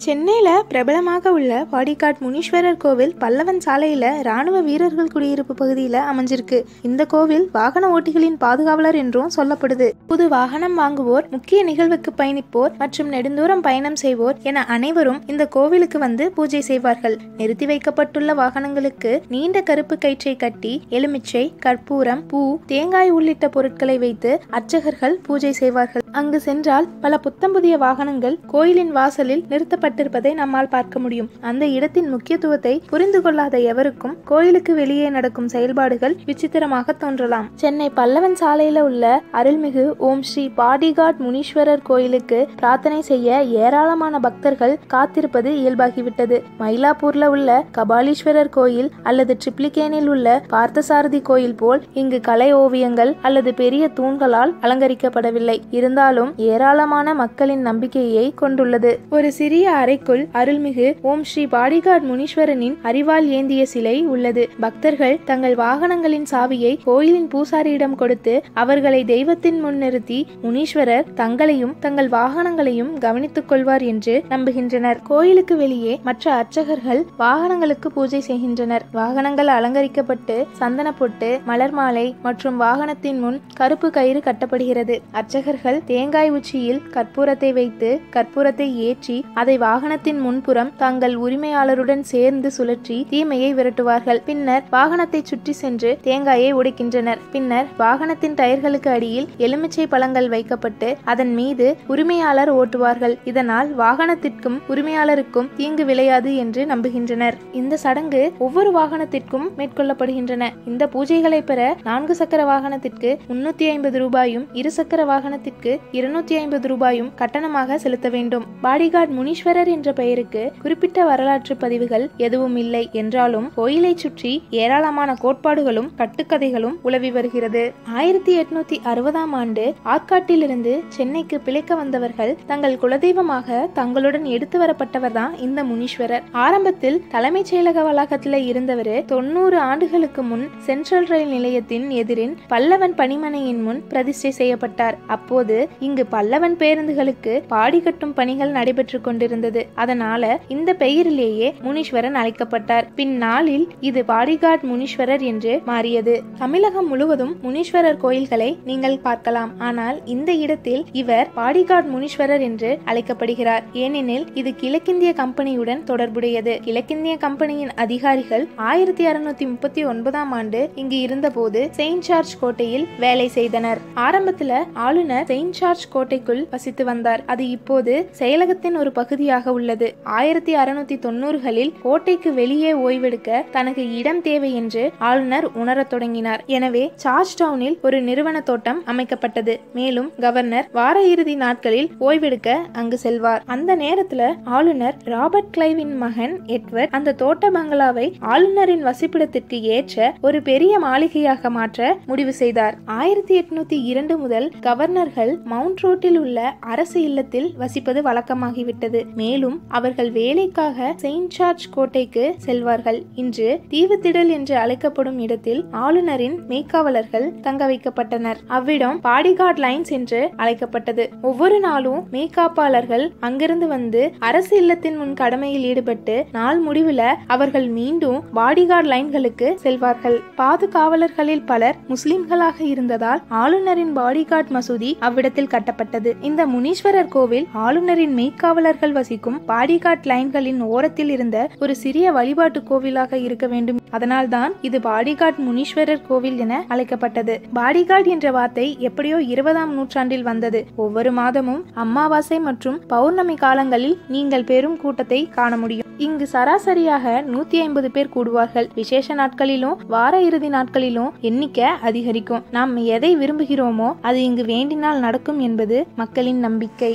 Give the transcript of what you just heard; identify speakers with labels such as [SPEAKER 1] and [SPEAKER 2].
[SPEAKER 1] சென்னையில பிரபலமாக உள்ள பாடிகாட் முனீஸ்வரர் கோவில் பல்லவன் சாலையில ராணுவ வீரர்கள் குடியிருப்பு பகுதியில அமைஞ்சிருக்கு. இந்த கோவில் வாகன ஓட்டிகளின் பாதுகாவலர் என்றும் சொல்லப்படுது. புது வாகனம் வாங்குவோர், முக்கிய நிகழ்வுக்கு பயணிப்போர் மற்றும் நெடுந்தூரம் பயணம் செய்வோர் என அனைவரும் இந்த கோவிலுக்கு வந்து பூஜை செய்வார்கள். நிறுத்தி வைக்கப்பட்டுள்ள வாகனங்களுக்கு நீண்ட கருப்பு கயிற்றை கட்டி எலுமிச்சை, கற்பூரம், பூ, தேங்காய் உள்ளிட்ட பொருட்களை வைத்து அர்ச்சகர்கள் பூஜை செய்வார்கள். அங்கு சென்றால் பல புத்தம் புதிய வாகனங்கள் கோயிலின் வாசலில் நிறுத்தப்பட்டிருப்பதை நம்மால் பார்க்க முடியும். அந்த இடத்தின் முக்கியத்துவத்தை புரிந்து கொள்ளாத எவருக்கும் கோயிலுக்கு வெளியே நடக்கும் செயல்பாடுகள் விசித்திரமாக தோன்றலாம். சென்னை பல்லவன் சாலையில உள்ள அருள்மிகு ஓம் ஸ்ரீ பாடிகாட் முனீஸ்வரர் கோயிலுக்கு பிரார்த்தனை செய்ய ஏராளமான பக்தர்கள் காத்திருப்பது இயல்பாகிவிட்டது. மயிலாப்பூர்ல உள்ள கபாலீஸ்வரர் கோயில் அல்லது ட்ரிப்ளிகேனில் உள்ள பார்த்தசாரதி கோயில் போல் இங்கு கலை ஓவியங்கள் அல்லது பெரிய தூண்களால் அலங்கரிக்கப்படவில்லை. இருந்தாலும் ஏராளமான மக்களின் நம்பிக்கையை கொண்டுள்ளது. ஒரு சிறிய அறைக்குள் அருள்மிகு ஓம் ஸ்ரீ பாடிகாட் முனீஸ்வரனின் அரிவாள் ஏந்திய சிலை உள்ளது. பக்தர்கள் தங்கள் வாகனங்களின் சாவியை கோயிலின் பூசாரியிடம் கொடுத்து அவர்களை தெய்வத்தின் முன் நிறுத்தி முனீஸ்வரர் தங்களையும் தங்கள் வாகனங்களையும் கவனித்துக் கொள்வார் என்று நம்புகின்றனர். கோயிலுக்கு வெளியே மற்ற அர்ச்சகர்கள் வாகனங்களுக்கு பூஜை செய்கின்றனர். வாகனங்கள் அலங்கரிக்கப்பட்டு சந்தன பொட்டு, மலர் மாலை மற்றும் வாகனத்தின் முன் கருப்பு கயிறு கட்டப்படுகிறது. அர்ச்சகர்கள் தேங்காய் உச்சியில் கற்பூரத்தை வைத்து கற்பூரத்தை ஏற்றி அதை வாகனத்தின் முன்புறம் தங்கள் உரிமையாளருடன் சேர்ந்து சுழற்றி தீமையை விரட்டுவார்கள். பின்னர் வாகனத்தை சுற்றி சென்று தேங்காயை உடைக்கின்றனர். பின்னர் வாகனத்தின் டயர்களுக்கு அடியில் எலுமிச்சை பழங்கள் வைக்கப்பட்டு அதன் மீது உரிமையாளர் ஓட்டுவார்கள். இதனால் வாகனத்திற்கும் உரிமையாளருக்கும் தீங்கு விளையாது என்று நம்புகின்றனர். இந்த சடங்கு ஒவ்வொரு வாகனத்திற்கும் மேற்கொள்ளப்படுகின்றன. இந்த பூஜைகளை பெற 4 சக்கர வாகனத்திற்கு 350 ரூபாயும், 2 சக்கர வாகனத்திற்கு 250 ரூபாயும் கட்டணமாக செலுத்த வேண்டும். பாடிகாட் முனீஸ்வரர் என்ற பெயருக்கு குறிப்பிட்ட வரலாற்று பதிவுகள் எதுவும் இல்லை என்றாலும் கோயிலை சுற்றி ஏராளமான கோட்பாடுகளும் கட்டுக்கதைகளும் உலவி வருகிறது. 1860ஆம் ஆண்டு ஆற்காட்டிலிருந்து சென்னைக்கு பிழைக்க வந்தவர்கள் தங்கள் குலதெய்வமாக தங்களுடன் எடுத்து வரப்பட்டவர் தான் இந்த முனீஸ்வரர். ஆரம்பத்தில் தலைமைச் செயலக வளாகத்தில் இருந்தவர் 90 ஆண்டுகளுக்கு முன் சென்ட்ரல் ரயில் நிலையத்தின் எதிரின் பல்லவன் பணிமனையின் முன் பிரதிஷ்டை செய்யப்பட்டார். அப்போது இங்கு பல்லவன் பேருந்துகளுக்கு பாடி கட்டும் பணிகள் நடைபெற்று கொண்டிருந்தது. அதனால இந்த பெயரிலேயே முனீஸ்வரன் அழைக்கப்பட்டார். பின்னாளில் இது பாடிகாட் முனீஸ்வரர் என்று மாறியது. தமிழகம் முழுவதும் முனீஸ்வரர் கோயில்களை நீங்கள் பார்க்கலாம். ஆனால் இந்த இடத்தில் இவர் பாடிகாட் முனீஸ்வரர் என்று அழைக்கப்படுகிறார். ஏனெனில் இது கிழக்கிந்திய கம்பெனியுடன் தொடர்புடையது. கிழக்கிந்திய கம்பெனியின் அதிகாரிகள் 1639ஆம் ஆண்டு இங்கு இருந்தபோது செயின்ட் ஜார்ஜ் கோட்டையில் வேலை செய்தனர். ஆரம்பத்துல ஆளுநர் செயின்ட் ஜார்ஜ் கோட்டைக்குள் வசித்து வந்தார். அது இப்போது செயலகத்தின் ஒரு பகுதியாக உள்ளது. 1690களில் கோட்டைக்கு வெளியே ஓய்வெடுக்க தனக்கு இடம் தேவை என்று ஆளுநர் உணரத் தொடங்கினார். எனவே ஜார்ஜ் டவுனில் ஒரு நிறுவன தோட்டம் அமைக்கப்பட்டது. மேலும் கவர்னர் வார இறுதி நாட்களில் ஓய்வெடுக்க அங்கு செல்வார். அந்த நேரத்துல ஆளுநர் ராபர்ட் கிளைவின் மகன் எட்வர்ட் அந்த தோட்ட பங்களாவை ஆளுநரின் வசிப்பிடத்திற்கு ஏற்ற ஒரு பெரிய மாளிகையாக மாற்ற முடிவு செய்தார். 1802 முதல் கவர்னர்கள் மவுண்ட் ரோட்டில் உள்ள அரசு இல்லத்தில் வசிப்பது வழக்கமாகிவிட்டது. மேலும் அவர்கள் வேலைக்காக செயின்ட் ஜார்ஜ் கோட்டைக்கு செல்வார்கள். இன்று தீவுத்திடல் என்று அழைக்கப்படும் இடத்தில் ஆளுநரின் மெய்க்காவலர்கள் தங்க வைக்கப்பட்டனர். அவ்விடம் பாடிகாட் லைன்ஸ் என்று அழைக்கப்பட்டது. ஒவ்வொரு நாளும் மெய்காப்பாளர்கள் அங்கிருந்து வந்து அரசு இல்லத்தின் முன் கடமையில் ஈடுபட்டு நாள் முடிவுல அவர்கள் மீண்டும் பாடிகாட் லைன்களுக்கு செல்வார்கள். பாதுகாவலர்களில் பலர் முஸ்லிம்களாக இருந்ததால் ஆளுநரின் பாடிகாட் மசூதி அவ்விடத்தில் கட்டப்பட்டது. இந்த முனீஸ்வரர் கோவில் ஆளுநரின் மெய்க்காவலர்கள் வசிக்கும் பாடிகாட் லைன்களின் ஓரத்தில் இருந்த ஒரு சிறிய வழிபாட்டு கோவிலாக இருக்க வேண்டும். அதனால்தான் இது பாடிகாட் முனீஸ்வரர் கோவில் என அழைக்கப்பட்டது. பாடிகாட் என்ற வார்த்தை எப்படியோ 20ஆம் நூற்றாண்டில் வந்தது. ஒவ்வொரு மாதமும் அமாவாசை மற்றும் பௌர்ணமி காலங்களில் நீங்கள் பெரும் கூட்டத்தை காண முடியும். இங்கு சராசரியாக 150 பேர் கூடுவார்கள். விசேஷ நாட்களிலும் வார இறுதி நாட்களிலும் எண்ணிக்கை அதிகரிக்கும். நாம் எதை விரும்புகிறோமோ அது இங்கு வேண்டினால் நடக்கும் என்பது மக்களின் நம்பிக்கை.